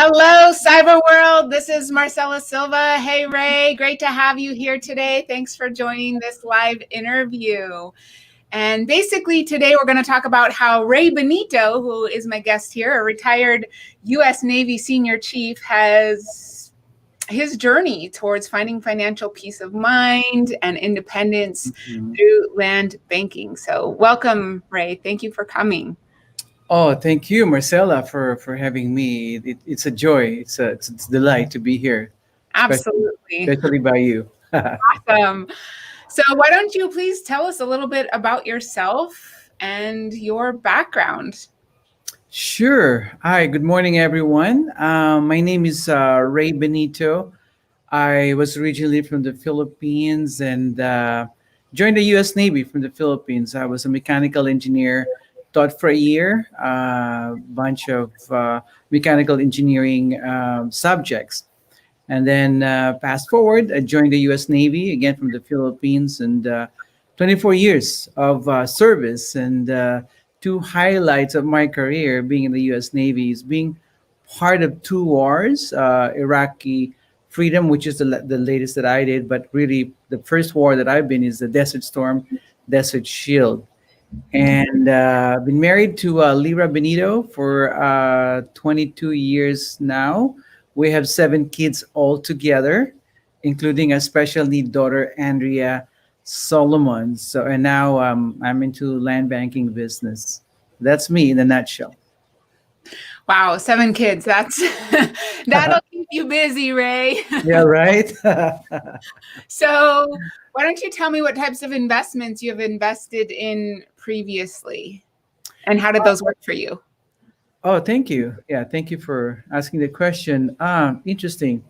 Hello, Cyber World. This is Marcela Silva. Hey, Ray. Great to have you here today. Thanks for joining this live interview. And basically, today we're going to talk about how Ray Benito, who is my guest here, a retired U.S. Navy senior chief, has his journey towards finding financial peace of mind and independence through land banking. So, welcome, Ray. Thank you for coming. Oh, thank you, Marcella, for having me. It's a joy. It's a delight to be here, especially Absolutely. especially by you. Awesome. So, why don't you please tell us a little bit about yourself and your background? Sure. Hi. Good morning, everyone. My name is Ray Benito. I was originally from the Philippines and joined the U.S. Navy from the Philippines. I was a mechanical engineer, taught for a year, a bunch of mechanical engineering subjects. And then fast forward, I joined the U.S. Navy again from the Philippines, and 24 years of service. And two highlights of my career being in the U.S. Navy is being part of two wars, Iraqi freedom, which is the latest that I did, but really the first war that I've been is the Desert Storm, Desert Shield. And been married to Lyra Benito for 22 years now. We have seven kids all together, including a special need daughter, Andrea Solomon. So, and now I'm into land banking business. That's me in a nutshell. Wow, seven kids. That's that'll keep you busy, Ray. Yeah, right. So, why don't you tell me what types of investments you have invested in previously and how did those work for you? Oh, thank you. Yeah, thank you for asking the question. Interesting.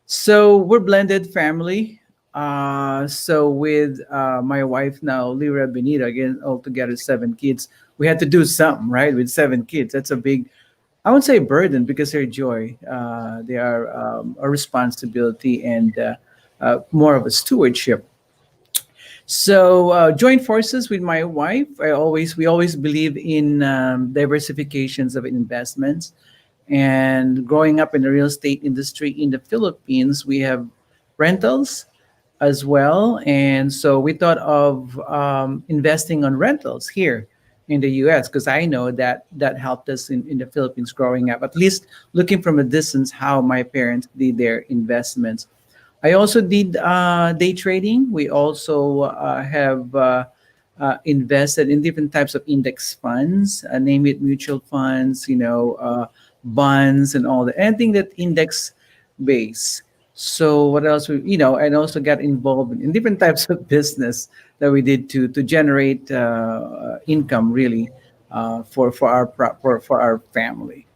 So we're blended family. So with my wife now, Lyra Benita, again, altogether seven kids. We had to do something, right? With seven kids, that's a big, I won't say burden because they're joy. They are a responsibility and more of a stewardship. So joined forces with my wife. We always believe in diversifications of investments. And growing up in the real estate industry in the Philippines, we have rentals as well. And so we thought of investing on rentals here in the US because I know that that helped us in the Philippines growing up, at least looking from a distance how my parents did their investments. I also did day trading. We also have invested in different types of index funds, name it mutual funds, bonds and all that. Anything that index base. So what else? And also got involved in different types of business that we did to generate income really for our family.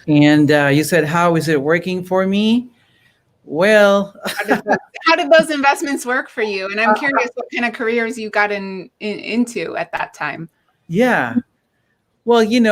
And you said, how is it working for me? Well, How did those investments work for you? And I'm curious what kind of careers you got into at that time. yeah. Well, again,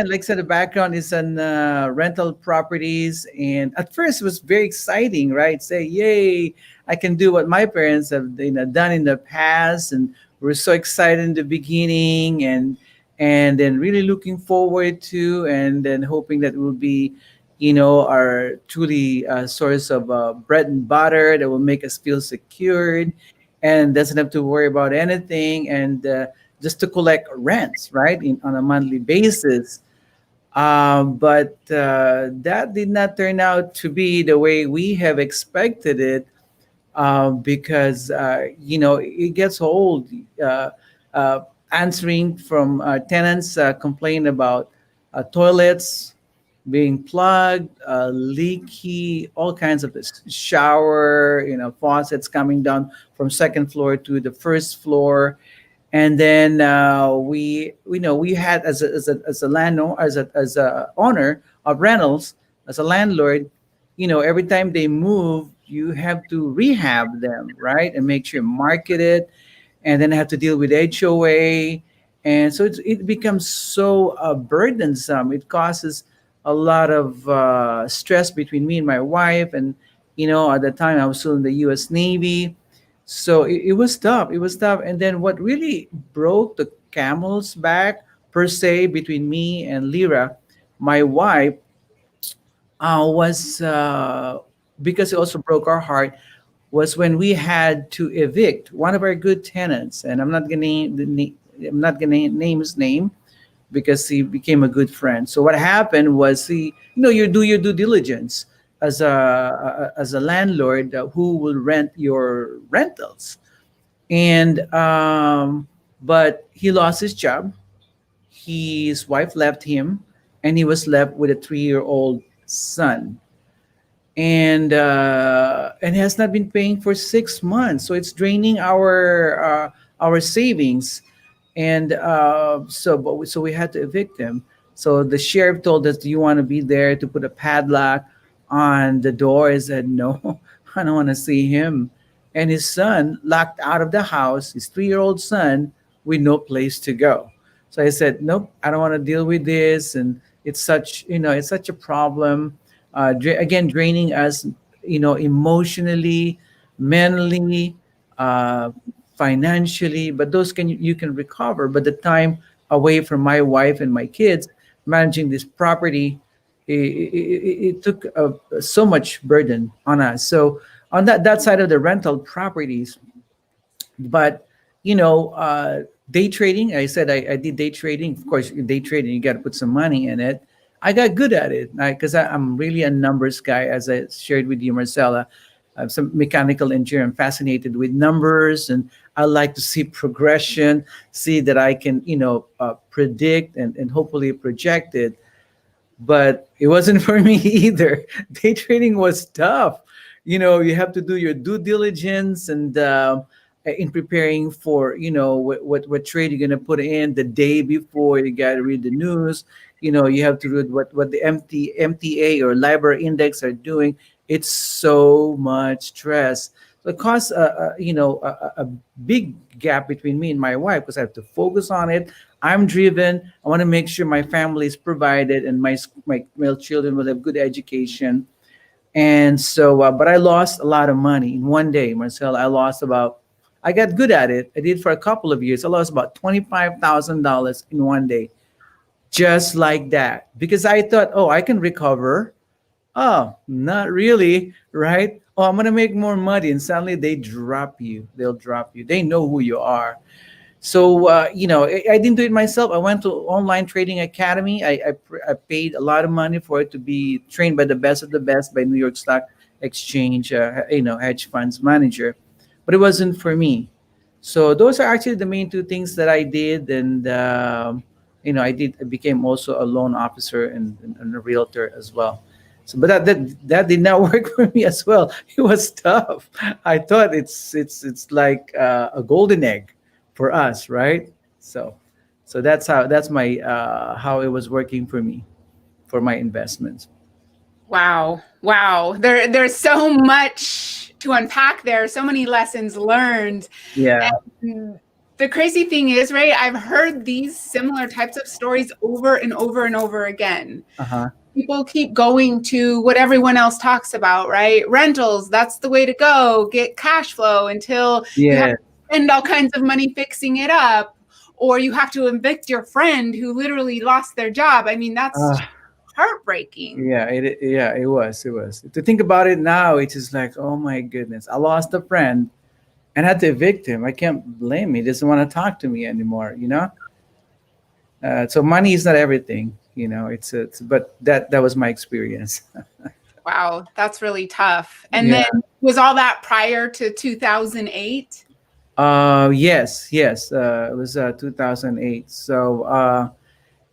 like I said, the background is on rental properties, and at first it was very exciting, right? Say, yay, I can do what my parents have, done in the past, and we're so excited in the beginning, and then really looking forward to, and then hoping that it will be, our truly source of bread and butter that will make us feel secured, and doesn't have to worry about anything, and just to collect rents, right, on a monthly basis. But that did not turn out to be the way we have expected it because, it gets old. Uh, uh, Answering from tenants complain about toilets being plugged, leaky, all kinds of this shower, faucets coming down from second floor to the first floor. And then we had as a landlord, as a owner of rentals, as a landlord, every time they move you have to rehab them, right, and make sure you market it, and then have to deal with HOA. And so it becomes so burdensome. It causes a lot of stress between me and my wife. And at the time I was still in the US Navy, so it was tough. It was tough. And then what really broke the camel's back per se between me and Lyra my wife was because it also broke our heart was when we had to evict one of our good tenants, and I'm not gonna name his name because he became a good friend. So what happened was you do your due diligence as a landlord who will rent your rentals, and but he lost his job. His wife left him, and he was left with a 3-year-old son, and has not been paying for 6 months. So it's draining our savings, and so we had to evict him. So the sheriff told us, "Do you want to be there to put a padlock on the door?" I said, "No, I don't want to see him." And his son locked out of the house, his 3-year-old son, with no place to go. So I said, "Nope, I don't want to deal with this." And it's such a problem. Again, draining us, emotionally, mentally, uh, financially. But those you can recover. But the time away from my wife and my kids, managing this property, it took so much burden on us. So on that side of the rental properties, but day trading, I said I did day trading. Of course, day trading, you got to put some money in it. I got good at it because I'm really a numbers guy, as I shared with you, Marcella. I'm some mechanical engineer. I'm fascinated with numbers, and I like to see progression, see that I can predict and hopefully project it. But it wasn't for me either. Day trading was tough. You have to do your due diligence, and in preparing for what trade you're gonna put in the day before. You got to read the news. You have to read what the MTA or LIBOR index are doing. It's so much stress. So it caused a big gap between me and my wife because I have to focus on it. I'm driven. I want to make sure my family is provided and my children will have good education. And so, but I lost a lot of money in one day, Marcel. I got good at it. I did for a couple of years. I lost about $25,000 in one day, just like that, because I thought, oh, I can recover. Oh, not really, right? Oh, I'm gonna make more money, and suddenly they drop you. They'll drop you. They know who you are. So I didn't do it myself. I went to online trading academy. I paid a lot of money for it to be trained by the best of the best by New York Stock Exchange, hedge funds manager, but it wasn't for me. So those are actually the main two things that I did, and I became also a loan officer and a realtor as well. So, but that did not work for me as well. It was tough. I thought it's like a golden egg for us, right? So that's my how it was working for me for my investments. Wow. Wow. There's so much to unpack there, so many lessons learned. Yeah. And the crazy thing is, Ray, I've heard these similar types of stories over and over and over again. Uh-huh. People keep going to what everyone else talks about, right? Rentals, that's the way to go. Get cash flow until you have Yeah. to spend all kinds of money fixing it up, or you have to evict your friend who literally lost their job. I mean, that's Uh, just heartbreaking. it was. To think about it now, it's just like, oh my goodness, I lost a friend and had to evict him. I can't blame him. He doesn't want to talk to me anymore. So money is not everything. But that was my experience. Wow, that's really tough. And Yeah. then was all that prior to 2008? Yes. It was 2008. So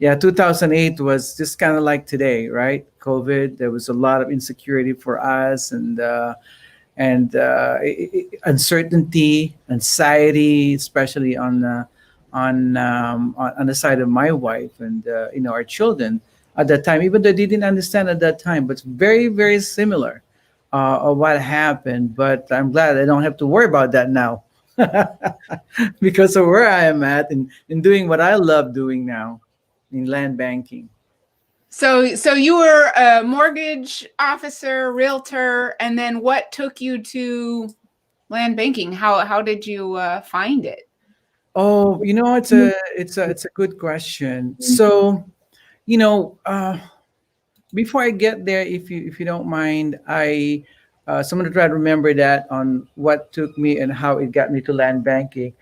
yeah, 2008 was just kind of like today, right? COVID. There was a lot of insecurity for us, and uncertainty, anxiety, especially on the side of my wife and our children at that time. Even though they didn't understand at that time, but it's very very similar of what happened. But I'm glad I don't have to worry about that now because of where I am at and doing what I love doing now in land banking. So you were a mortgage officer, realtor, and then what took you to land banking? How did you find it? Oh, it's a good question. So You know, before I get there, if you don't mind, someone to try to remember that on what took me and how it got me to land banking.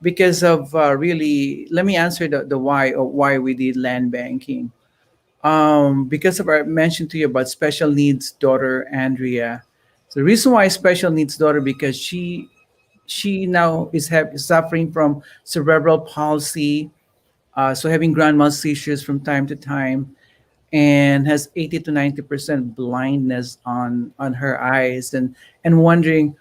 Because of really, let me answer the why of why we did land banking. Because of our mentioned to you about special needs daughter Andrea. So the reason why special needs daughter, because she now is suffering from cerebral palsy, so having grand mal seizures from time to time, and has 80 to 90% blindness on her eyes, and wondering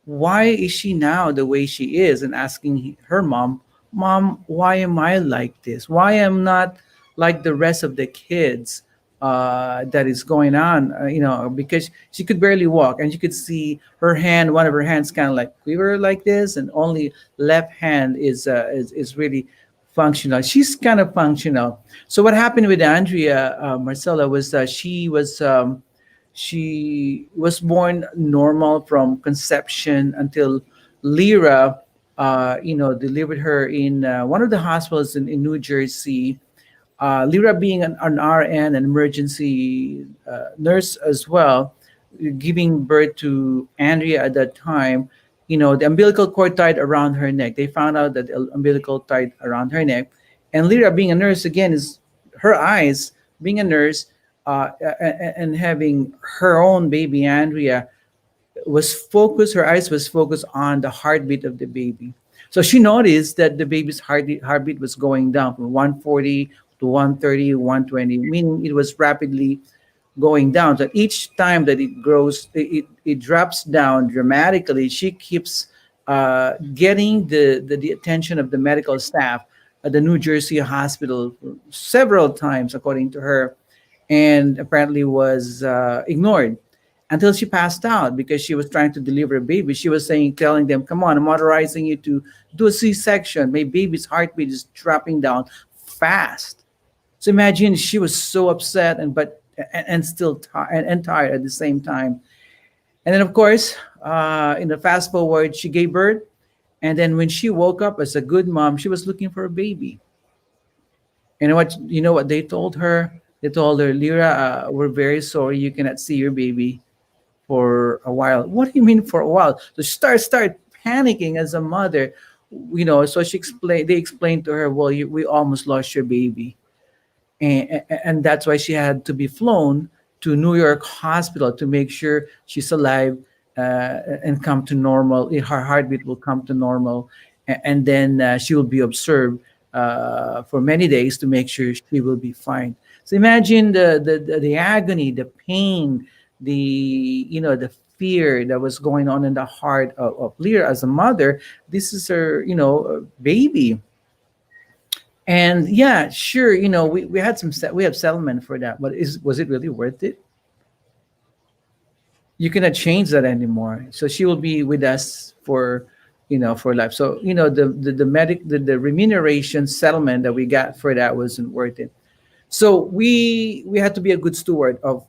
why is she now the way she is, and asking her mom, why am I like this, why am not like the rest of the kids that is going on, because she could barely walk, and you could see her hand, one of her hands kind of like quiver like this, and only left hand is really functional. She's kind of functional. So what happened with Andrea, Marcella, was she was born normal from conception until Lyra, delivered her in one of the hospitals in New Jersey. Lyra being an RN, an emergency nurse as well, giving birth to Andrea at that time. The umbilical cord tied around her neck. They found out that the umbilical tied around her neck. And Lyra, being a nurse, again, is her eyes, being a nurse, and having her own baby, Andrea, her eyes was focused on the heartbeat of the baby. So she noticed that the baby's heartbeat was going down from 140 to 130, 120, meaning it was rapidly going down. So each time that it grows, it drops down dramatically. She keeps getting the attention of the medical staff at the New Jersey hospital several times, according to her, and apparently was ignored until she passed out because she was trying to deliver a baby. She was telling them, "Come on, I'm authorizing you to do a C-section. My baby's heartbeat is dropping down fast." So imagine, she was so upset and still and tired at the same time. And then, of course, in the fast forward, she gave birth, and then when she woke up as a good mom, she was looking for a baby. You know what they told her? They told her, "Lyra, we're very sorry you cannot see your baby for a while." "What do you mean for a while?" So she start panicking as a mother. So they explained to her, "Well, we almost lost your baby." And that's why she had to be flown to New York hospital to make sure she's alive, and come to normal. Her heartbeat will come to normal, and then she will be observed for many days to make sure she will be fine. So imagine the agony, the pain, the fear that was going on in the heart of Lyra as a mother. This is her, baby. And yeah, sure, we had we have settlement for that, but was it really worth it? You cannot change that anymore. So she will be with us for life. So the remuneration settlement that we got for that wasn't worth it. So we had to be a good steward of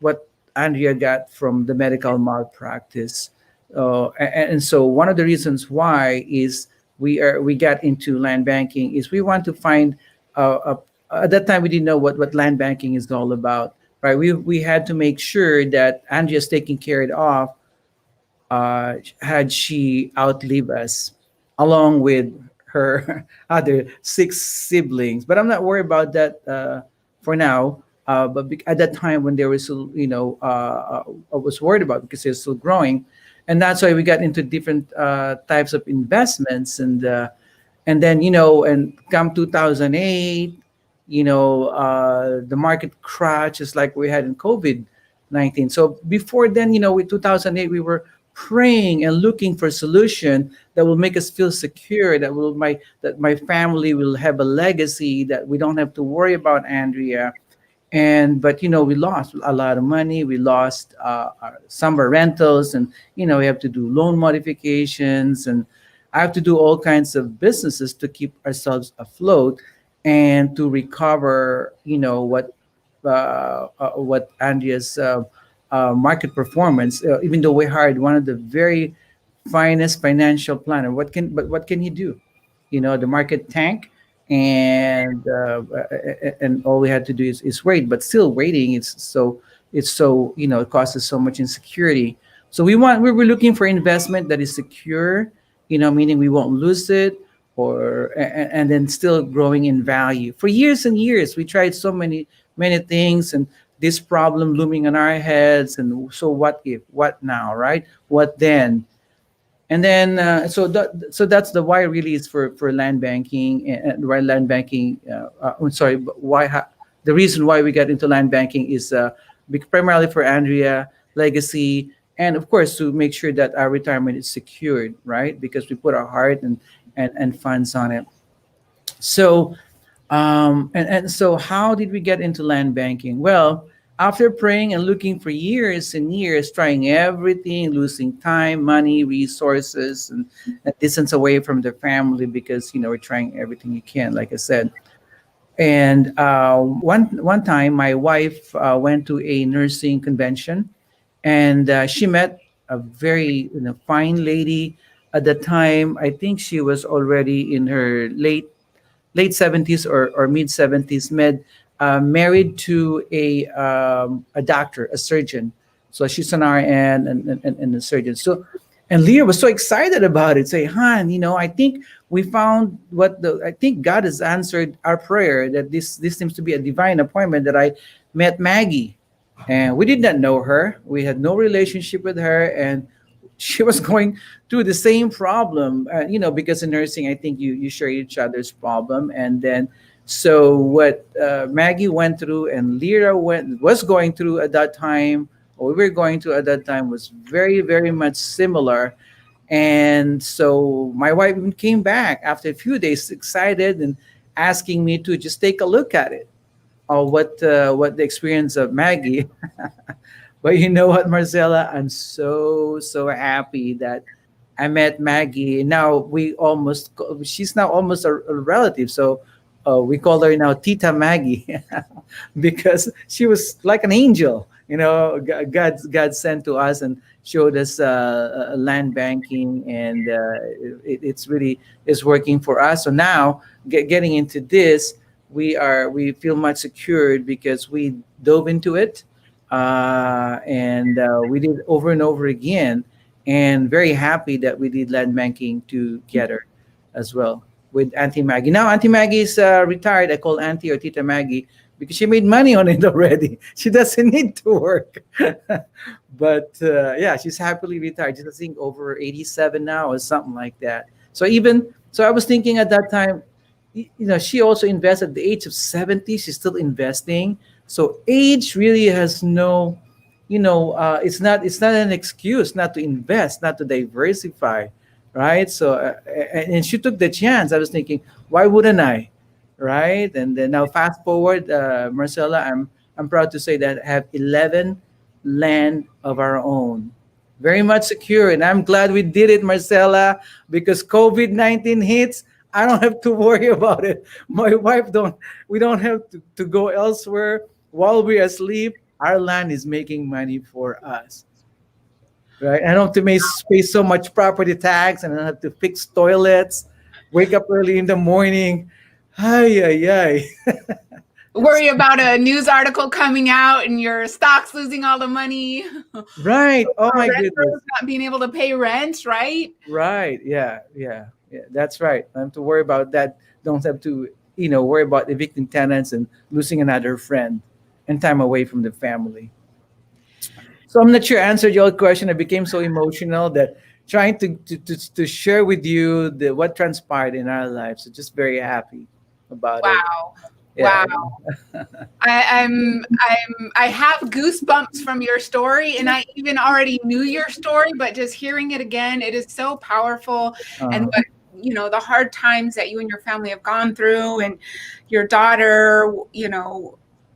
what Andrea got from the medical malpractice. And so one of the reasons why is we got into land banking is we want to find at that time we didn't know what land banking is all about, right? We had to make sure that Andrea's taking care of, had she outlive us, along with her other six siblings. But I'm not worried about that for now. But at that time when they were still, I was worried about because they're still growing, and that's why we got into different types of investments, and then and come 2008, the market crash just like we had in COVID-19. So before then, with 2008, we were praying and looking for a solution that will make us feel secure, that my family will have a legacy, that we don't have to worry about Andrea. But we lost a lot of money. We lost our summer rentals, and we have to do loan modifications, and I have to do all kinds of businesses to keep ourselves afloat and to recover what Andrea's market performance. Even though we hired one of the very finest financial planner, what can he do? The market tank, and all we had to do is wait. But still waiting, it's so it causes so much insecurity. So we were looking for investment that is secure, meaning we won't lose it, or and then still growing in value. For years and years we tried so many things, and this problem looming on our heads. And so what if, what now, right? What then? And then so that's the why really is for land banking. And why land banking, I'm sorry, but the reason why we got into land banking is primarily for Andrea legacy, and of course to make sure that our retirement is secured, right? Because we put our heart and funds on it. So and so how did we get into land banking? Well, after praying and looking for years and years, trying everything, losing time, money, resources, and distance away from the family, because we're trying everything you can, like I said. And one time, my wife went to a nursing convention, and she met a very fine lady. At the time, I think she was already in her late 70s or mid 70s, married to a doctor, a surgeon. So she's an RN and a surgeon. So, and Leah was so excited about it. Say, "Han, I think we found I think God has answered our prayer, that this seems to be a divine appointment, that I met Maggie." And we did not know her. We had no relationship with her, and she was going through the same problem. Because in nursing, I think you share each other's problem. And then, so what Maggie went through and Lyra was going through at that time, or we were going through at that time, was very, very much similar. And so my wife even came back after a few days, excited and asking me to just take a look at it, or what the experience of Maggie. But you know what, Marcella? I'm so happy that I met Maggie. Now she's now almost a relative. So we call her now Tita Maggie, because she was like an angel. God sent to us and showed us land banking, and it's really is working for us. So now getting into this, we feel much secured because we dove into it, and we did over and over again, and very happy that we did land banking together as well with Auntie Maggie. Now Auntie Maggie is retired. I call Auntie or Tita Maggie because she made money on it already. She doesn't need to work. But yeah, she's happily retired. She's, I think, over 87 now or something like that. So I was thinking at that time, she also invested at the age of 70. She's still investing. So age really has no, it's not an excuse not to invest, not to diversify, right? So and she took the chance. I was thinking, why wouldn't I, right? And then now fast forward, Marcella, I'm proud to say that I have 11 land of our own, very much secure, and I'm glad we did it, Marcella, because COVID-19 hits. I don't have to worry about it. My wife don't. We don't have to go elsewhere while we're asleep. Our land is making money for us, right? I don't have to pay so much property tax, and I don't have to fix toilets, wake up early in the morning. Ay, ay, ay. Worry about a news article coming out and your stocks losing all the money. Right. Oh my Renters goodness. not being able to pay rent, right? Right. Yeah. Yeah. Yeah. That's right. I don't have to worry about that. Don't have to, worry about evicting tenants and losing another friend and time away from the family. So I'm not sure I answered your question. I became so emotional that trying to share with you what transpired in our lives. So just very happy about it. Wow. Yeah. Wow. I have goosebumps from your story, and I even already knew your story, but just hearing it again, it is so powerful. And what the hard times that you and your family have gone through, and your daughter,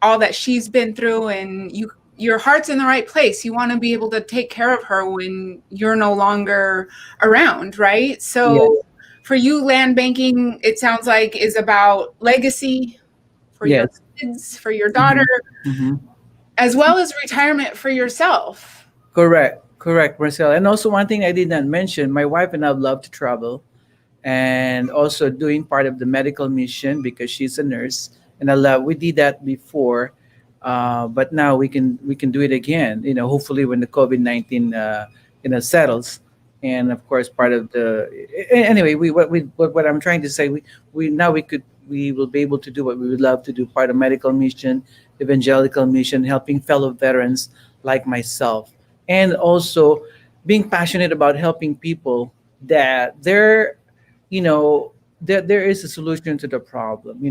all that she's been through, and your heart's in the right place. You want to be able to take care of her when you're no longer around, right? So for you, land banking, it sounds like, is about legacy for your kids, for your daughter, as well as retirement for yourself. Correct, Marcel. And also one thing I did not mention, my wife and I love to travel. and also doing part of the medical mission because she's a nurse, and I love. We did that before, but now we can do it again. Hopefully when the COVID-19 settles, and of course part of the anyway. What I'm trying to say, we now we will be able to do what we would love to do, part of medical mission, evangelical mission, helping fellow veterans like myself, and also being passionate about helping people that there is a solution to the problem,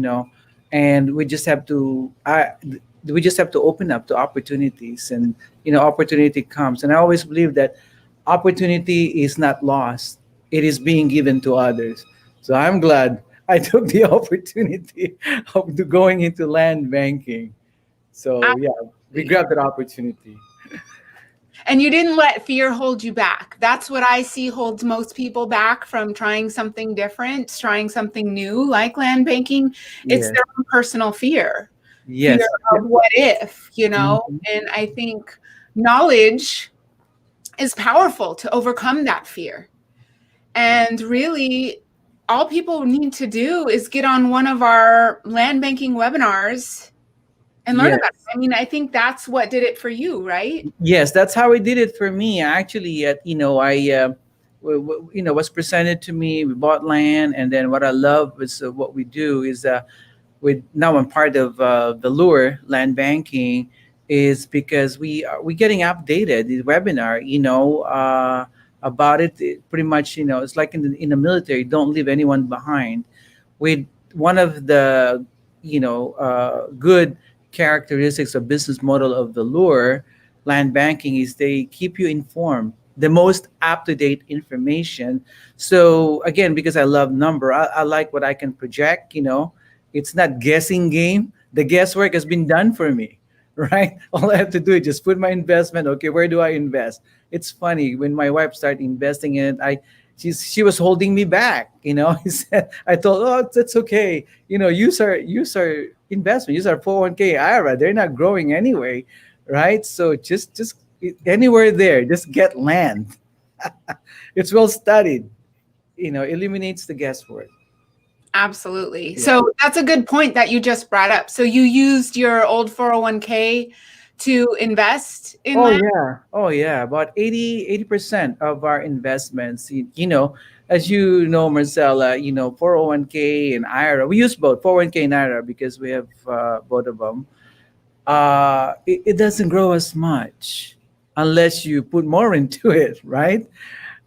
and we just have to open up to opportunities, and opportunity comes, and I always believe that opportunity is not lost, it is being given to others. So I'm glad I took the opportunity of going into land banking. So yeah, we Absolutely. grabbed that opportunity. And you didn't let fear hold you back. That's what I see holds most people back from trying something different, trying something new like land banking. It's Yes. their own personal fear Yes. of what if, Mhm. and I think knowledge is powerful to overcome that fear. And really, all people need to do is get on one of our land banking webinars and learn about it. Yes. I mean, I think that's what did it for you, right? Yes, that's how it did it for me. Actually, I was presented to me. We bought land, and then what I love is what we do is with now I'm part of the Lure Land Banking, is because we getting updated the webinar, about it. Pretty much, it's like in the military, don't leave anyone behind. With one of the good characteristics of business model of the Lure Land Banking is they keep you informed, the most up-to-date information. So again, because I love number, I like what I can project. It's not guessing game. The guesswork has been done for me, right? All I have to do is just put my investment. Okay, where do I invest? It's funny when my wife started investing in it. She was holding me back. He said, I told, oh, that's okay. Use our investment, use our 401k IRA. They're not growing anyway, right? So just anywhere there, just get land. It's well studied. Eliminates the guesswork. Absolutely. Yeah. So that's a good point that you just brought up. So you used your old 401k to invest in Oh land? yeah. Oh yeah. About 80% of our investments, as you know, Marcella, 401k and IRA. We use both 401k and IRA because we have both of them. It doesn't grow as much unless you put more into it, right?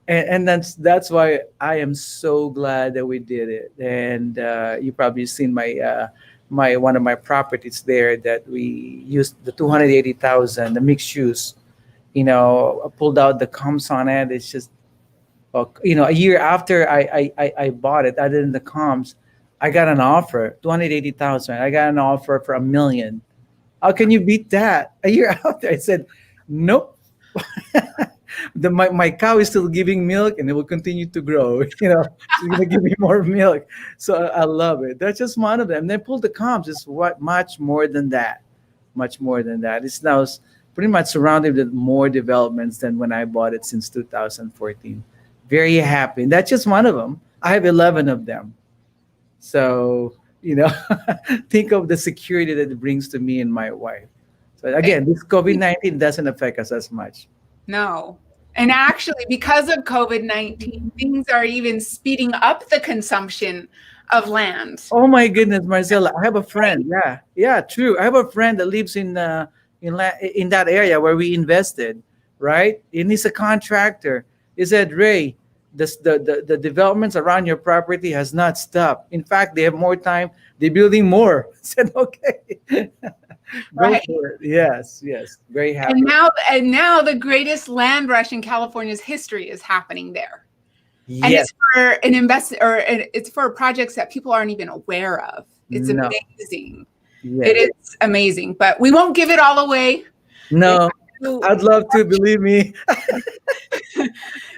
And that's why I am so glad that we did it. And you probably seen my one of my properties there that we used the 280,000, the mixed use. I pulled out the comps on it. It's just, a year after I bought it, other than the comps, I got an offer 280,000. I got an offer for 1 million. How can you beat that? A year after, I said, nope. My cow is still giving milk, and it will continue to grow. She's gonna give me more milk. So I love it. That's just one of them. And then pull the comps. It's what much more than that. Much more than that. It's now pretty much surrounded with more developments than when I bought it since 2014. Very happy. And that's just one of them. I have 11 of them. So, think of the security that it brings to me and my wife. So again, this COVID-19 doesn't affect us as much. No. And actually, because of COVID-19, things are even speeding up the consumption of land. Oh my goodness, Marcella, I have a friend. Yeah, yeah, true. I have a friend that lives in that area where we invested, right? And he's a contractor. He said, Ray, the developments around your property has not stopped. In fact, they have more time. They're building more. I said, okay. Go Right. for it. Yes, yes. Very happy. And now the greatest land rush in California's history is happening there. And Yes. it's for an it's for projects that people aren't even aware of. It's No. amazing. Yes. It is amazing, but we won't give it all away. No. They I'd love to, believe me.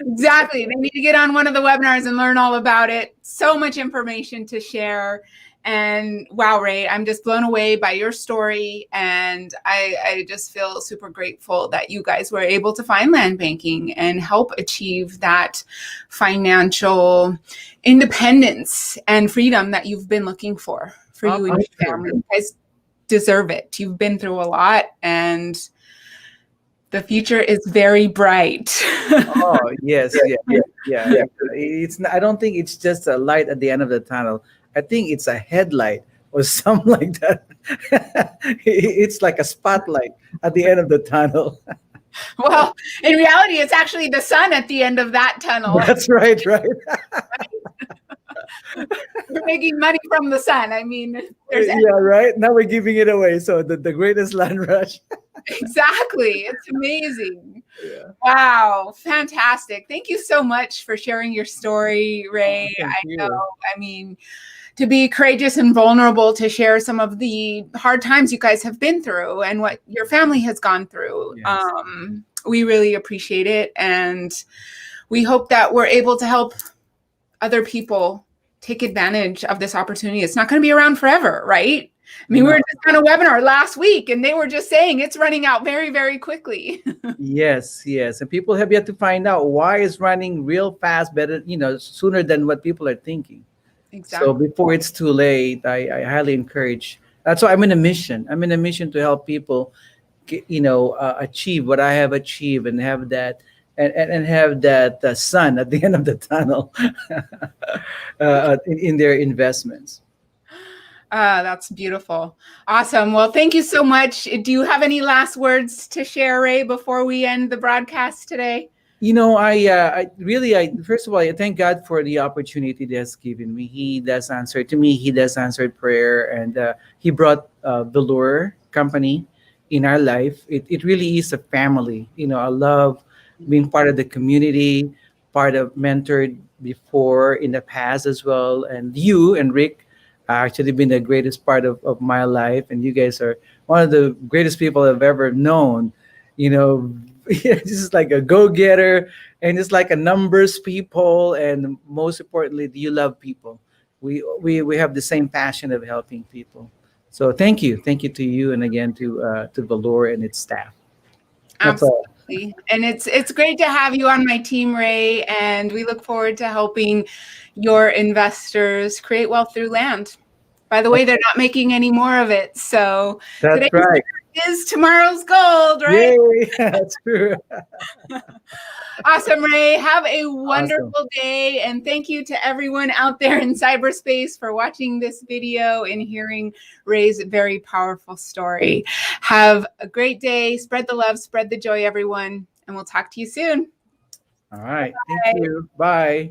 Exactly. They need to get on one of the webinars and learn all about it. So much information to share. And wow, Ray, I'm just blown away by your story. And I just feel super grateful that you guys were able to find land banking and help achieve that financial independence and freedom that you've been looking for you and your family. You guys deserve it. You've been through a lot, and the future is very bright. Oh, yes, yeah. It's not, I don't think it's just a light at the end of the tunnel. I think it's a headlight or something like that. It's like a spotlight at the end of the tunnel. Well, in reality, it's actually the sun at the end of that tunnel. That's right. We're making money from the sun. I mean, right. Now we're giving it away. So the greatest land rush. Exactly. It's amazing. Yeah. Wow. Fantastic. Thank you so much for sharing your story, Ray. Oh, I know. I mean, to be courageous and vulnerable to share some of the hard times you guys have been through and what your family has gone through. Yes. We really appreciate it. And we hope that we're able to help other people take advantage of this opportunity. It's not going to be around forever, right? I mean, we were just on a webinar last week and they were just saying it's running out very, very quickly. Yes. And people have yet to find out why it's running real fast, better, sooner than what people are thinking. Exactly. So before it's too late, I highly encourage. That's why I'm in a mission. I'm in a mission to help people, achieve what I have achieved and have that and have that sun at the end of the tunnel in their investments. That's beautiful. Awesome. Well, thank you so much. Do you have any last words to share, Ray, before we end the broadcast today? I really, first of all, I thank God for the opportunity that He's given me. He does answer to me. He does answer prayer, and He brought the Lure Company in our life. It really is a family. I love being part of the community, part of mentored before in the past as well, and you and Rick actually been the greatest part of my life, and you guys are one of the greatest people I've ever known. Just like a go-getter, and it's like a numbers people, and most importantly, you love people. We have the same passion of helping people. So thank you to you, and again to Valor and its staff. That's all. Absolutely. And it's great to have you on my team, Ray, and we look forward to helping your investors create wealth through land. By the way, they're not making any more of it. So That's right. Is tomorrow's gold, right? Yay. That's true. Awesome, Ray. Have a wonderful day. And thank you to everyone out there in cyberspace for watching this video and hearing Ray's very powerful story. Have a great day. Spread the love, spread the joy, everyone. And we'll talk to you soon. All right. Bye. Thank you. Bye.